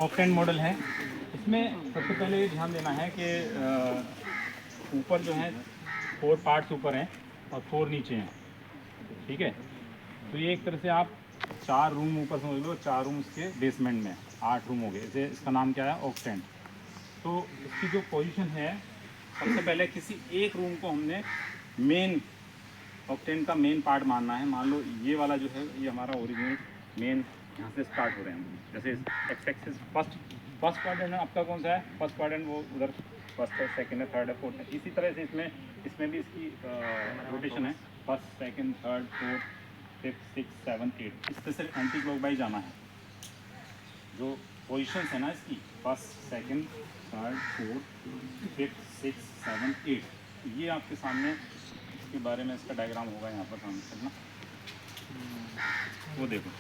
Octane model है। इसमें सबसे पहले ये ध्यान देना है कि ऊपर जो है 4 पार्ट्स ऊपर हैं और 4 नीचे हैं, ठीक है। तो ये एक तरह से आप 4 रूम ऊपर समझ लो, 4 रूम इसके बेसमेंट में, 8 रूम हो गए। इसे इसका नाम क्या है? ऑक्टेन। तो इसकी जो पोजीशन है, सबसे पहले किसी एक रूम को हमने मेन ऑक्टेन का मेन पार्ट मानना है। मान लो ये वाला जो है ये हमारा ओरिजिनल मेन यहाँ से स्टार्ट हो रहे हैं। जैसे एक्स एक्सिस फर्स्ट क्वाड्रेंट आपका कौन सा है? फर्स्ट क्वाड्रेंट वो उधर फर्स्ट है, सेकंड है, थर्ड है, फोर्थ है। इसी तरह से इसमें भी इसकी रोटेशन है। First, second, third, fourth, fifth, six, seven, eight. इस तरह से एंटी क्लॉकवाइज जाना है। जो पोजीशंस है ना इसकी, first, second, third, fourth, fifth, six, seven, eight, ये आपके सामने इसके बारे में इसका डायग्राम होगा यहाँ पर सामने चलना। वो देखो,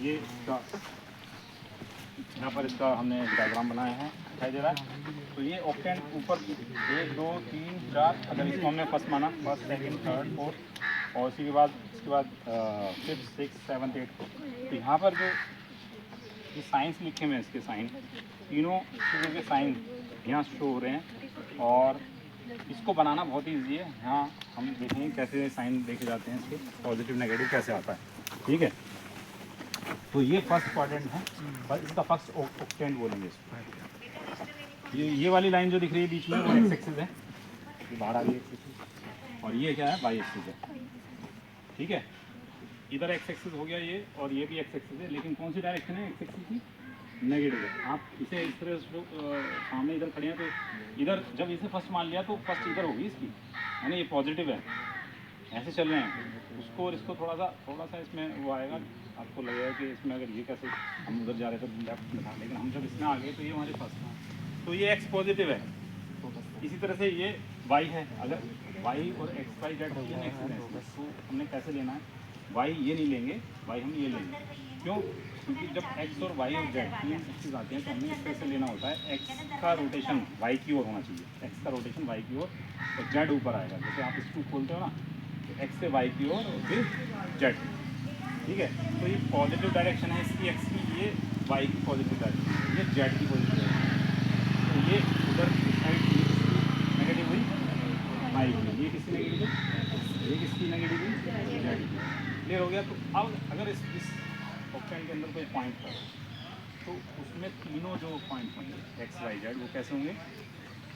ये इसका यहाँ पर इसका हमने डायग्राम बनाया है, दिखाई दे रहा है। तो ये ऑक्टेन ऊपर 1 2 3 4, अगर इसको हमने फर्स्ट माना, फर्स्ट, सेकंड, थर्ड, फोर्थ, और इसके बाद फिफ्थ, सिक्स, सेवन, एट। तो यहाँ पर जो ये साइंस लिखे हुए हैं, इसके साइन, तीनों चीज़ों के साइन यहाँ शो हो रहे हैं। और इसको बनाना बहुत ईजी है। यहाँ हम देखेंगे कैसे साइन देखे जाते हैं, इसके पॉजिटिव नेगेटिव कैसे आता है, ठीक है। तो ये फर्स्ट क्वाड्रेंट है, इसका फर्स्ट ऑक्टेन बोलेंगे इसको। ये वाली लाइन जो दिख रही है बीच में, वो एक्स एक्सिस है, ये बाहर आ रही है एक्स एक्सिस, और ये क्या है? वाई एक्सिस है, ठीक है। इधर एक्स एक्सिस हो गया ये, और ये भी एक्स एक्सिस है, लेकिन कौन सी डायरेक्शन है एक्स एक्सिस की? नेगेटिव है। आप इसे इस तरह से सामने इधर खड़े हैं, तो इधर जब इसे फर्स्ट मान लिया तो फर्स्ट इधर होगी इसकी, है ना, ये पॉजिटिव है। ऐसे चल रहे हैं, उसको और इसको थोड़ा सा इसमें वो आएगा, आपको लगेगा कि इसमें अगर ये कैसे हम उधर जा रहे थे लेफ्ट में था, लेकिन हम जब इसमें आ गए तो ये हमारे पास था, तो ये एक्स पॉजिटिव है। इसी तरह से ये वाई है। अगर वाई और एक्स वाई जेड की एक्स, तो हमने कैसे लेना है? वाई ये नहीं लेंगे, वाई हम ये लेंगे। क्यों? क्योंकि जब एक्स और वाई और जेड तीन एक्सिस आते हैं तो हमें इस तरह से लेना होता है। एक्स का रोटेशन वाई की ओर होना चाहिए, एक्स का रोटेशन वाई की ओर, और जेड ऊपर आएगा। जैसे आप इसको खोलते हो ना, तो एक्स से वाई की ओर और फिर जेड, ठीक है। तो ये पॉजिटिव डायरेक्शन है इसकी, एक्स की, ये वाई की पॉजिटिव डायरेक्शन है, ये जेड की पॉजिटिव डायरेक्शन। तो ये उधर साइड नेगेटिव हुई वाई की, ये किसकी नेगेटिव है? ये किसकी नेगेटिव हुई? जेड की। क्लियर हो गया? तो अब अगर इस ऑक्टेन के अंदर कोई पॉइंट है, तो उसमें तीनों जो पॉइंट होंगे एक्स वाई जेड, वो कैसे होंगे?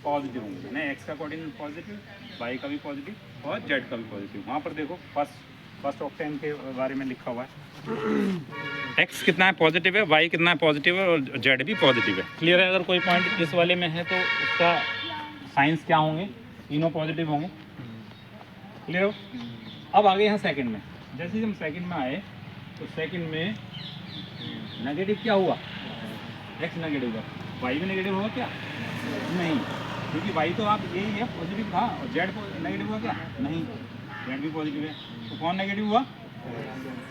पॉजिटिव होंगे ना। एक्स का कोऑर्डिनेट पॉजिटिव, वाई का भी पॉजिटिव और जेड का भी पॉजिटिव। वहाँ पर देखो फर्स्ट ऑक्टेन के बारे में लिखा हुआ है, एक्स कितना है? पॉजिटिव है। वाई कितना है? पॉजिटिव है। और जेड भी पॉजिटिव है। क्लियर है? अगर कोई पॉइंट इस वाले में है तो उसका साइंस क्या होंगे? तीनों पॉजिटिव होंगे। क्लियर हो? अब आगे यहाँ सेकंड में, जैसे ही हम सेकंड में आए तो सेकंड में नेगेटिव क्या हुआ? एक्स नेगेटिव है। वाई भी नेगेटिव होगा क्या? नहीं, क्योंकि वाई तो आप यही है पॉजिटिव था, और जेड नेगेटिव हुआ क्या? नहीं, जेड भी पॉजिटिव है। तो कौन नेगेटिव हुआ?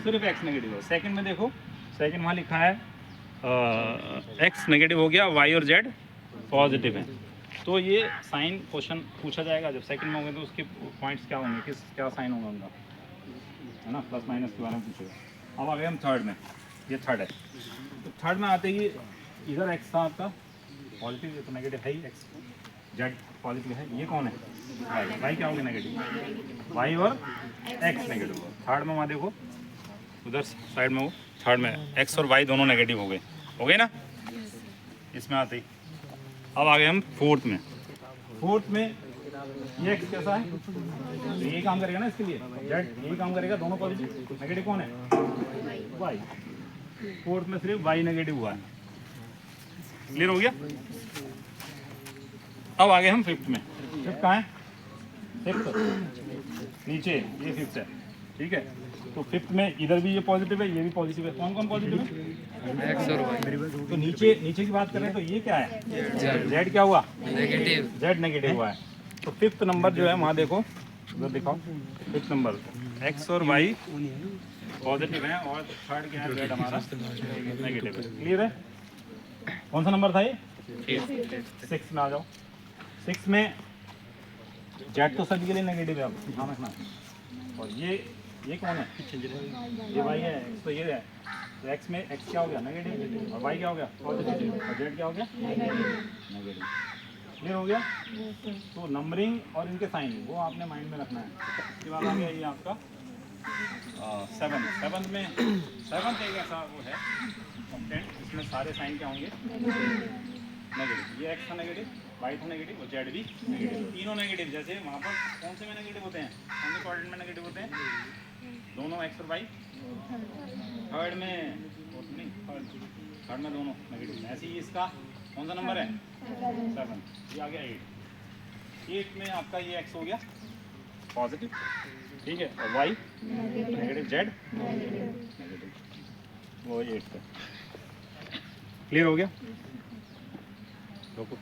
सिर्फ एक्स नेगेटिव हुआ। सेकंड में देखो, सेकंड वहाँ लिखा है एक्स नेगेटिव हो गया, वाई और जेड पॉजिटिव है। तो ये साइन क्वेश्चन पूछा जाएगा जब सेकंड में होंगे, तो उसके पॉइंट्स क्या होंगे, क्या साइन होगा उनका, है ना, प्लस माइनस के बारे में पूछेगा। अब आ गए हम थर्ड में, ये थर्ड है। तो थर्ड में आते ही इधर एक्स था आपका पॉजिटिव, तो नेगेटिव है ही, एक्स जेड पॉजिटिव है। ये कौन है? वाई। वाई क्या होगा? नेगेटिव। वाई और एक्स नेगेटिव होगा। थर्ड में वहाँ देखो, उधर साइड में, वो थर्ड में एक्स और वाई दोनों नेगेटिव हो गए ना इसमें आते ही। अब आ गए हम फोर्थ में। फोर्थ में ये एक्स कैसा है? तो ये काम करेगा ना इसके लिए, जेड यही काम करेगा, दोनों पॉजिटिव। नेगेटिव कौन है? वाई। फोर्थ में सिर्फ वाई नेगेटिव हुआ है। क्लियर हो गया? अब आ गए हम फिफ्थ में। फिफ्थ कहाँ है? फिफ्थ नीचे, ये फिफ्थ है, ठीक है। तो फिफ्थ में इधर भी ये पॉजिटिव है, ये भी पॉजिटिव है। कौन कौन पॉजिटिव है? एक्स और वाई। तो नीचे की बात करें तो ये क्या है? जेड क्या हुआ? नेगेटिव। जेड नेगेटिव हुआ है। तो फिफ्थ नंबर जो है वहाँ देखो, उधर दिखाओ, फिफ्थ नंबर एक्स और वाई पॉजिटिव है, और थर्ड क्या है? जेड हमारा नेगेटिव है। क्लियर है? कौन सा नंबर था ये? 6 में आ जाओ। 6 में जेड तो सभी के लिए नेगेटिव है, आप ध्यान रखना। और ये ये कौन है? ये वाई है, तो ये है। तो एक्स में एक्स क्या हो गया? नेगेटिव, और वाई क्या हो गया? पॉजिटिव, और जेड क्या हो गया? नेगेटिव। क्लियर हो गया? तो नंबरिंग और इनके साइन वो आपने माइंड में रखना है। इसके बाद आ गया ये आपका सेवन्थ में सेवन्थ एक ऐसा वो है ऑक्टेंट, इसमें सारे साइन क्या होंगे? नेगेटिव। ये एक्स था नेगेटिव, वाई था नेगेटिव, और जेड भी नेगेटिव, तीनों नेगेटिव। जैसे वहाँ पर कौन से में नेगेटिव होते हैं? कौन से क्वाड्रेंट में नेगेटिव होते हैं? दोनों एक्स और वाई। थर्ड में नहीं, थर्ड में दोनों नेगेटिव। ऐसे ही इसका कौन सा नंबर है? 7। ये आ गया 8 में आपका ये एक्स हो गया पॉजिटिव, ठीक है, और वाई नेगेटिव, जेड नेगेटिव, वो 8 पे। क्लियर हो गया? रोको।